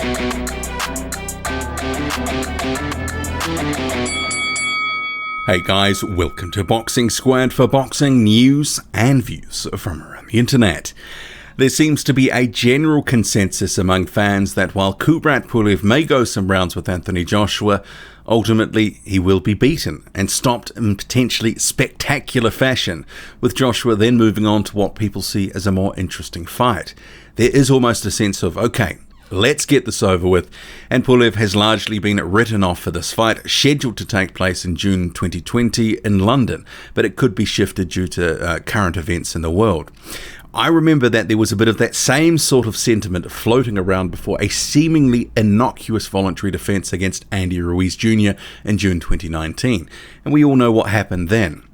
Hey guys, welcome to Boxing Squad for boxing news and views from around the internet. There seems to be a general consensus among fans that while Kubrat Pulev may go some rounds with Anthony Joshua, ultimately he will be beaten and stopped in potentially spectacular fashion, with Joshua then moving on to what people see as a more interesting fight. There is almost a sense of, okay, let's get this over with, and Pulev has largely been written off for this fight, scheduled to take place in June 2020 in London, but it could be shifted due to current events in the world. I remember that there was a bit of that same sort of sentiment floating around before a seemingly innocuous voluntary defence against Andy Ruiz Jr. in June 2019, and we all know what happened then.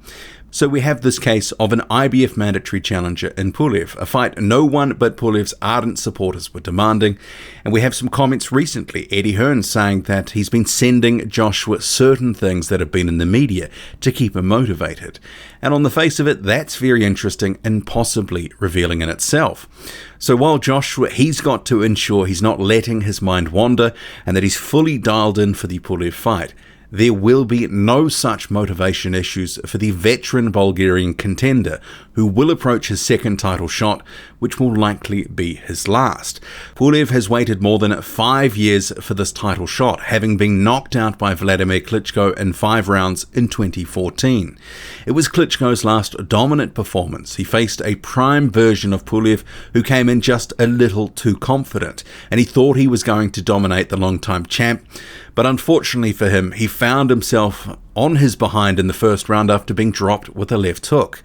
So we have this case of an IBF mandatory challenger in Pulev, a fight no one but Pulev's ardent supporters were demanding, and we have some comments recently, Eddie Hearn saying that he's been sending Joshua certain things that have been in the media to keep him motivated. And on the face of it, that's very interesting and possibly revealing in itself. So while Joshua, he's got to ensure he's not letting his mind wander and that he's fully dialed in for the Pulev fight, there will be no such motivation issues for the veteran Bulgarian contender, who will approach his second title shot, which will likely be his last. Pulev has waited more than 5 years for this title shot, having been knocked out by Vladimir Klitschko in 5 rounds in 2014. It was Klitschko's last dominant performance. He faced a prime version of Pulev who came in just a little too confident, and he thought he was going to dominate the longtime champ. But unfortunately for him, he found himself on his behind in the first round after being dropped with a left hook.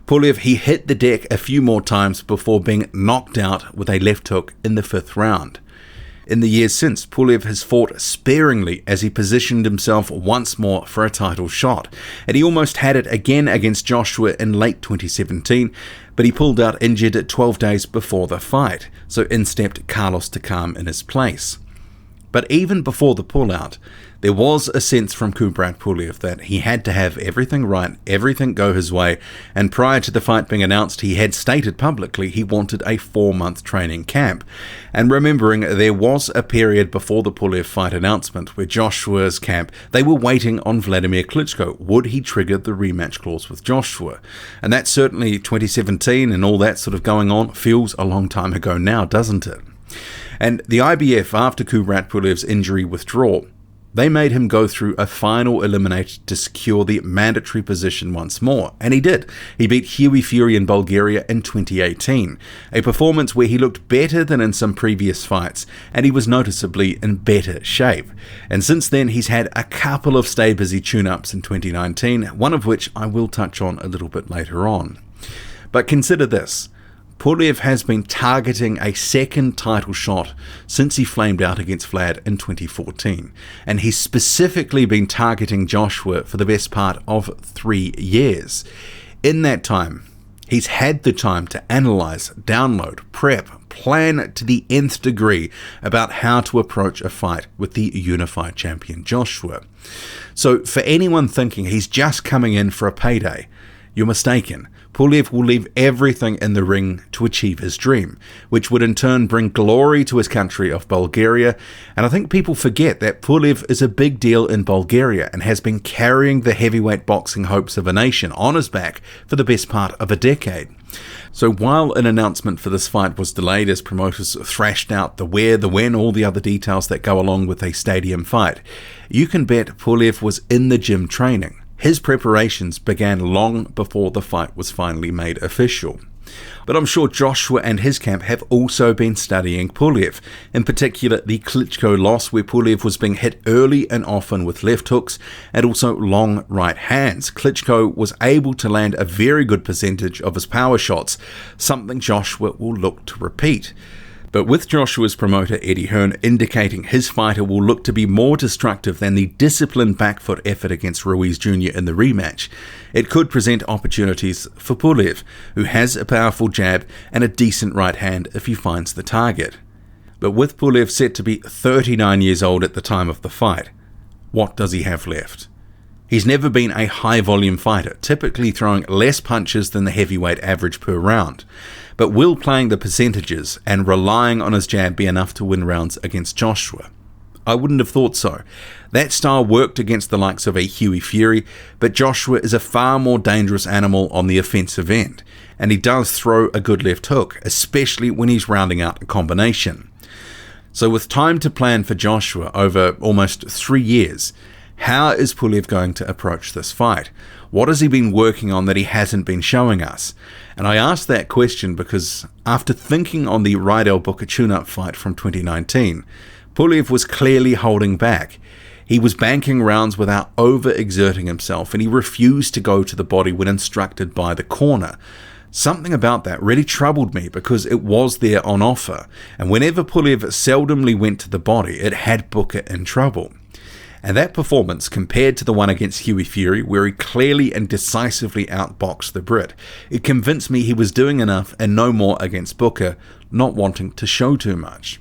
Pulev, he hit the deck a few more times before being knocked out with a left hook in the 5th round. In the years since, Pulev has fought sparingly as he positioned himself once more for a title shot, and he almost had it again against Joshua in late 2017, but he pulled out injured 12 days before the fight, so in stepped Carlos Takam in his place. But even before the pullout, there was a sense from Kubrat Pulev that he had to have everything right, everything go his way, and prior to the fight being announced, he had stated publicly he wanted a 4-month training camp. And remembering, there was a period before the Pulev fight announcement where Joshua's camp, they were waiting on Vladimir Klitschko. Would he trigger the rematch clause with Joshua? And that certainly 2017 and all that sort of going on feels a long time ago now, doesn't it? And the IBF, after Kubrat Pulev's injury withdrawal, they made him go through a final eliminator to secure the mandatory position once more, and he did. He beat Huey Fury in Bulgaria in 2018, a performance where he looked better than in some previous fights, and he was noticeably in better shape. And since then, he's had a couple of stay busy tune-ups in 2019, one of which I will touch on a little bit later on. But consider this. Pulev has been targeting a second title shot since he flamed out against Vlad in 2014, and he's specifically been targeting Joshua for the best part of 3 years. In that time, he's had the time to analyze, download, prep, plan to the nth degree about how to approach a fight with the unified champion Joshua. So for anyone thinking he's just coming in for a payday, you're mistaken. Pulev will leave everything in the ring to achieve his dream, which would in turn bring glory to his country of Bulgaria. And I think people forget that Pulev is a big deal in Bulgaria and has been carrying the heavyweight boxing hopes of a nation on his back for the best part of a decade. So while an announcement for this fight was delayed as promoters thrashed out the where, the when, all the other details that go along with a stadium fight, you can bet Pulev was in the gym training. His preparations began long before the fight was finally made official. But I'm sure Joshua and his camp have also been studying Pulev, in particular the Klitschko loss where Pulev was being hit early and often with left hooks and also long right hands. Klitschko was able to land a very good percentage of his power shots, something Joshua will look to repeat. But with Joshua's promoter Eddie Hearn indicating his fighter will look to be more destructive than the disciplined backfoot effort against Ruiz Jr. in the rematch, it could present opportunities for Pulev, who has a powerful jab and a decent right hand if he finds the target. But with Pulev set to be 39 years old at the time of the fight, what does he have left? He's never been a high-volume fighter, typically throwing less punches than the heavyweight average per round. But will playing the percentages and relying on his jab be enough to win rounds against Joshua? I wouldn't have thought so. That style worked against the likes of a Hughie Fury, but Joshua is a far more dangerous animal on the offensive end, and he does throw a good left hook, especially when he's rounding out a combination. So with time to plan for Joshua over almost 3 years, how is Pulev going to approach this fight? What has he been working on that he hasn't been showing us? And I ask that question because after thinking on the Rydell Booker tune-up fight from 2019, Pulev was clearly holding back. He was banking rounds without over-exerting himself, and he refused to go to the body when instructed by the corner. Something about that really troubled me because it was there on offer, and whenever Pulev seldomly went to the body, it had Booker in trouble. And that performance, compared to the one against Hughie Fury, where he clearly and decisively outboxed the Brit, it convinced me he was doing enough and no more against Booker, not wanting to show too much.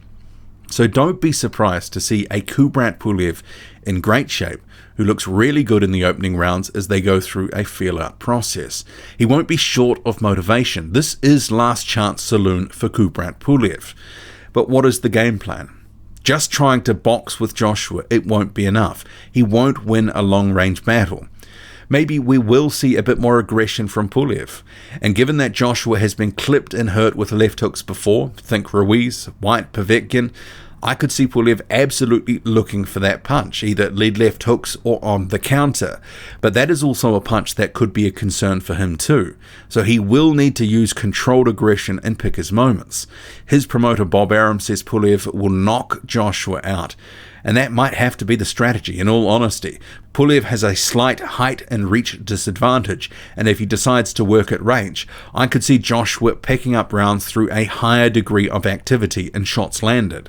So don't be surprised to see a Kubrat Pulev in great shape, who looks really good in the opening rounds as they go through a feel-out process. He won't be short of motivation. This is last chance saloon for Kubrat Pulev. But what is the game plan? Just trying to box with Joshua, it won't be enough. He won't win a long-range battle. Maybe we will see a bit more aggression from Pulev. And given that Joshua has been clipped and hurt with left hooks before, think Ruiz, White, Povetkin, I could see Pulev absolutely looking for that punch, either lead left hooks or on the counter. But that is also a punch that could be a concern for him too. So he will need to use controlled aggression and pick his moments. His promoter Bob Arum says Pulev will knock Joshua out. And that might have to be the strategy, in all honesty. Pulev has a slight height and reach disadvantage, and if he decides to work at range, I could see Joshua picking up rounds through a higher degree of activity and shots landed.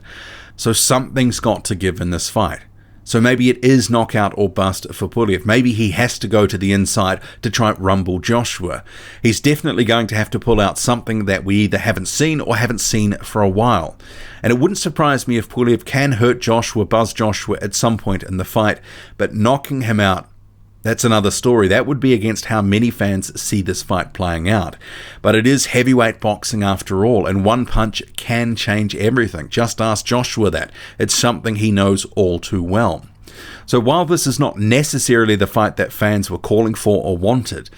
So something's got to give in this fight. So maybe it is knockout or bust for Pulev. Maybe he has to go to the inside to try and rumble Joshua. He's definitely going to have to pull out something that we either haven't seen or haven't seen for a while. And it wouldn't surprise me if Pulev can hurt Joshua, buzz Joshua at some point in the fight, but knocking him out, that's another story. That would be against how many fans see this fight playing out. But it is heavyweight boxing after all, and one punch can change everything. Just ask Joshua that. It's something he knows all too well. So while this is not necessarily the fight that fans were calling for or wanted,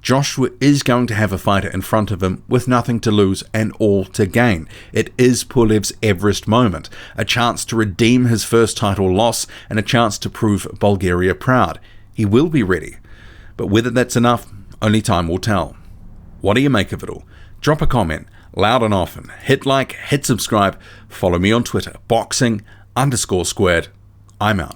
Joshua is going to have a fighter in front of him with nothing to lose and all to gain. It is Pulev's Everest moment, a chance to redeem his first title loss and a chance to prove Bulgaria proud. He will be ready, but whether that's enough, only time will tell. What do you make of it all? Drop a comment, loud and often. Hit like, hit subscribe, follow me on Twitter, boxing_squared. I'm out.